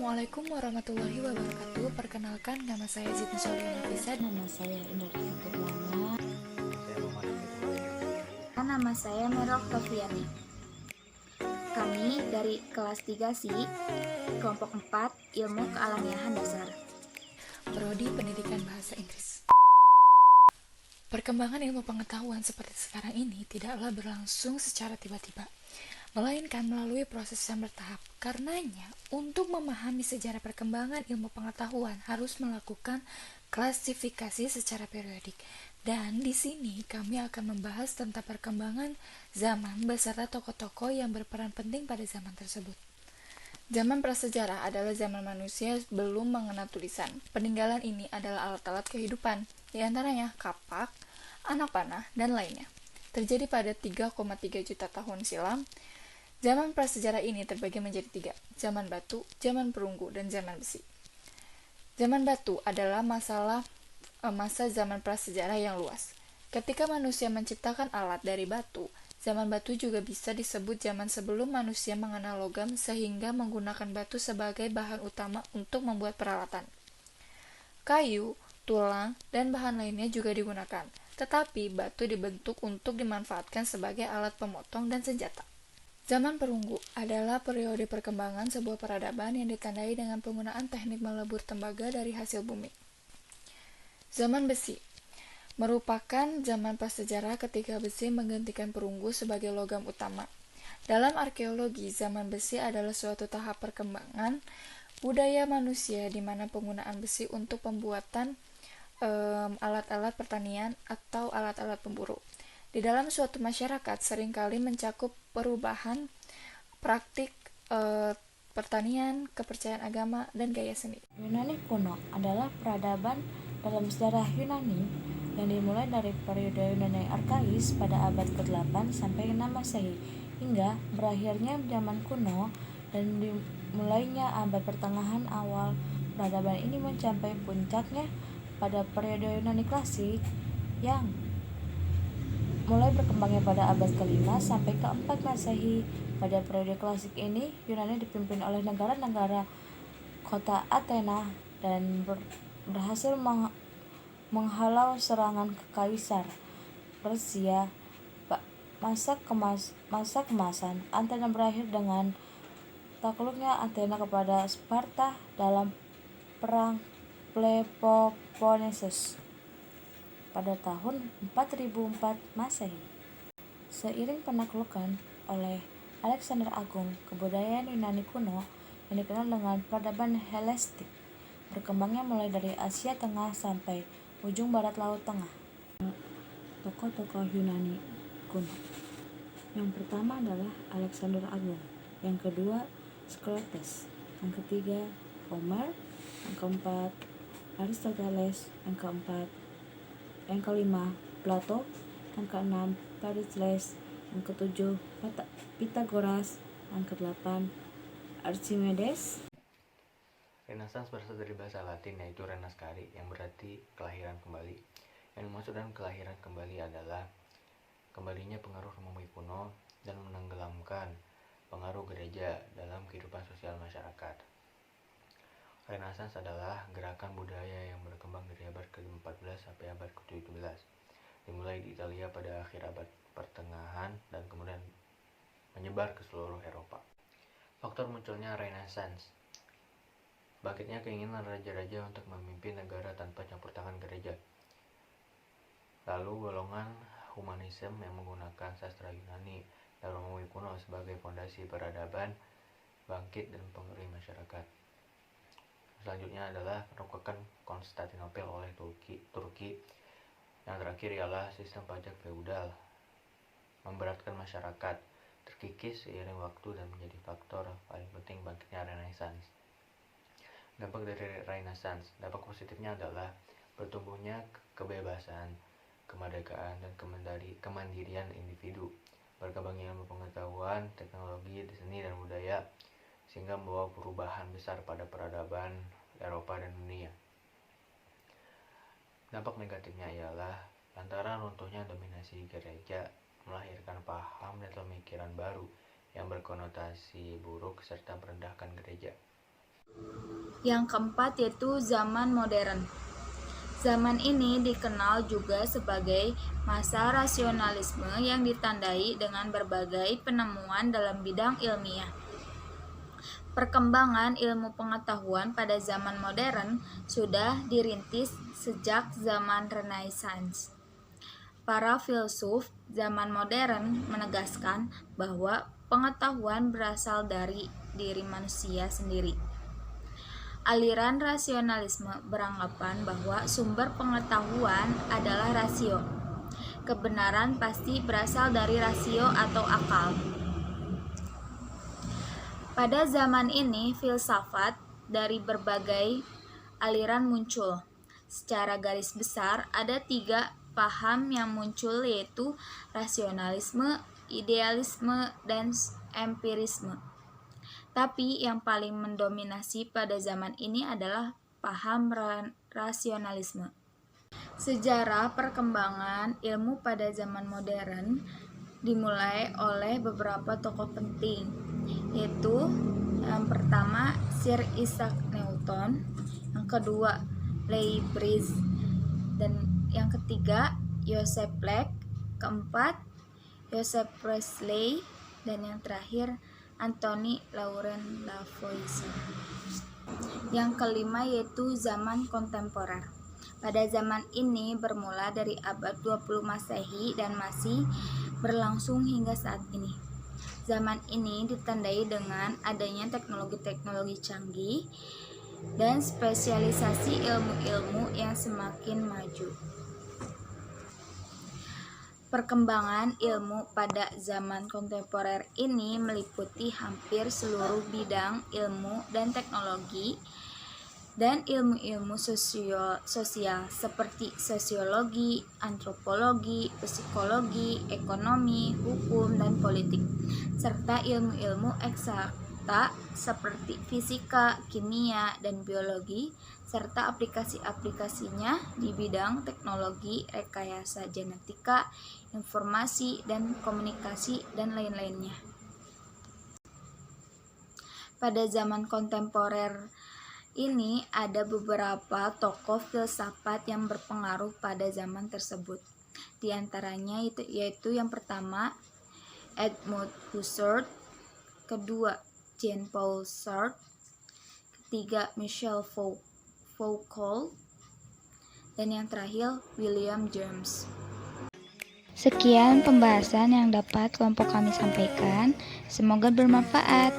Assalamualaikum warahmatullahi wabarakatuh. Perkenalkan, nama saya Zidna Soliana Nafisa. Nama saya Indah Purnama. Saya Muhammad Fitri. Nama saya Merel Octaviani. Kami dari kelas 3 kelompok 4, Ilmu Kealamiahan Dasar. Prodi Pendidikan Bahasa Inggris. Perkembangan ilmu pengetahuan seperti sekarang ini tidaklah berlangsung secara tiba-tiba, melainkan melalui proses yang bertahap. Karenanya, untuk memahami sejarah perkembangan ilmu pengetahuan harus melakukan klasifikasi secara periodik. Dan di sini kami akan membahas tentang perkembangan zaman beserta tokoh-tokoh yang berperan penting pada zaman tersebut. Zaman prasejarah adalah zaman manusia belum mengenal tulisan. Peninggalan ini adalah alat-alat kehidupan, di antaranya kapak, anak panah, dan lainnya. Terjadi pada 3,3 juta tahun silam. Zaman prasejarah ini terbagi menjadi 3, zaman batu, zaman perunggu, dan zaman besi. Zaman batu adalah masa zaman prasejarah yang luas. Ketika manusia menciptakan alat dari batu, zaman batu juga bisa disebut zaman sebelum manusia mengenal logam sehingga menggunakan batu sebagai bahan utama untuk membuat peralatan. Kayu, tulang, dan bahan lainnya juga digunakan, tetapi batu dibentuk untuk dimanfaatkan sebagai alat pemotong dan senjata. Zaman perunggu adalah periode perkembangan sebuah peradaban yang ditandai dengan penggunaan teknik melebur tembaga dari hasil bumi. Zaman besi merupakan zaman prasejarah ketika besi menggantikan perunggu sebagai logam utama. Dalam arkeologi, zaman besi adalah suatu tahap perkembangan budaya manusia di mana penggunaan besi untuk pembuatan alat-alat pertanian atau alat-alat pemburu di dalam suatu masyarakat seringkali mencakup perubahan praktik pertanian, kepercayaan agama, dan gaya seni. Yunani kuno adalah peradaban dalam sejarah Yunani yang dimulai dari periode Yunani Arkais pada abad ke-8 sampai 6 Masehi hingga berakhirnya zaman kuno dan dimulainya abad pertengahan awal. Peradaban ini mencapai puncaknya pada periode Yunani klasik yang mulai berkembangnya pada abad ke-5 sampai ke-4 Masehi. Pada periode klasik ini, Yunani dipimpin oleh negara-negara kota Athena dan berhasil menghalau serangan Kaisar Persia. Masa kemasan Athena berakhir dengan takluknya Athena kepada Sparta dalam Perang Peloponnesus pada tahun 4004 Masehi. Seiring penaklukan oleh Alexander Agung, kebudayaan Yunani kuno yang dikenal dengan peradaban Helenistik berkembangnya mulai dari Asia Tengah sampai ujung barat Laut Tengah. Tokoh-tokoh Yunani kuno. Yang pertama adalah Alexander Agung, yang kedua Socrates, yang ketiga Homer, yang keempat Aristoteles, yang kelima Plato, yang keenam Pericles, yang ketujuh Pythagoras, yang kedelapan Archimedes. Renaissance berasal dari bahasa Latin yaitu renascere yang berarti kelahiran kembali. Yang dimaksud dengan kelahiran kembali adalah kembalinya pengaruh Romawi kuno dan menenggelamkan pengaruh gereja dalam kehidupan sosial masyarakat. Renaissance adalah gerakan budaya yang berkembang dari abad ke-14 sampai abad ke-17. Dimulai di Italia pada akhir abad pertengahan dan kemudian menyebar ke seluruh Eropa. Faktor munculnya Renaissance: bangkitnya keinginan raja-raja untuk memimpin negara tanpa campur tangan gereja. Lalu golongan humanisme yang menggunakan sastra Yunani dan Romawi kuno sebagai fondasi peradaban bangkit dan mempengaruhi masyarakat. Selanjutnya adalah penaklukan Konstantinopel oleh Turki. Yang terakhir ialah sistem pajak feudal memberatkan masyarakat, terkikis seiring waktu dan menjadi faktor paling penting bangkitnya Renaissance. Dampak dari Renaissance, dampak positifnya adalah bertumbuhnya kebebasan, kemerdekaan, dan kemandirian individu, berkembangnya ilmu pengetahuan, teknologi, seni, dan budaya, sehingga membawa perubahan besar pada peradaban Eropa dan dunia. Dampak negatifnya ialah lantaran runtuhnya dominasi gereja melahirkan paham dan pemikiran baru yang berkonotasi buruk serta merendahkan gereja. Yang keempat yaitu zaman modern. Zaman ini dikenal juga sebagai masa rasionalisme yang ditandai dengan berbagai penemuan dalam bidang ilmiah. Perkembangan ilmu pengetahuan pada zaman modern sudah dirintis sejak zaman Renaissance. Para filsuf zaman modern menegaskan bahwa pengetahuan berasal dari diri manusia sendiri. Aliran rasionalisme beranggapan bahwa sumber pengetahuan adalah rasio. Kebenaran pasti berasal dari rasio atau akal. Pada zaman ini, filsafat dari berbagai aliran muncul. Secara garis besar, ada 3 paham yang muncul, yaitu rasionalisme, idealisme, dan empirisme. Tapi yang paling mendominasi pada zaman ini adalah paham rasionalisme. Sejarah perkembangan ilmu pada zaman modern dimulai oleh beberapa tokoh penting, yaitu yang pertama Sir Isaac Newton, yang kedua Leibniz, dan yang ketiga Joseph Black, keempat Joseph Priestley, dan yang terakhir Anthony Laurent Lavoisier. Yang kelima yaitu zaman kontemporer. Pada zaman ini bermula dari abad 20 Masehi dan masih berlangsung hingga saat ini. Zaman ini ditandai dengan adanya teknologi-teknologi canggih dan spesialisasi ilmu-ilmu yang semakin maju. Perkembangan ilmu pada zaman kontemporer ini meliputi hampir seluruh bidang ilmu dan teknologi dan ilmu-ilmu sosial seperti sosiologi, antropologi, psikologi, ekonomi, hukum, dan politik, serta ilmu-ilmu eksakta seperti fisika, kimia, dan biologi, serta aplikasi-aplikasinya di bidang teknologi, rekayasa genetika, informasi, dan komunikasi, dan lain-lainnya. Pada zaman kontemporer ini ada beberapa tokoh filsafat yang berpengaruh pada zaman tersebut. Di antaranya yaitu yang pertama Edmund Husserl, kedua Jean-Paul Sartre, ketiga Michel Foucault, dan yang terakhir William James. Sekian pembahasan yang dapat kelompok kami sampaikan. Semoga bermanfaat.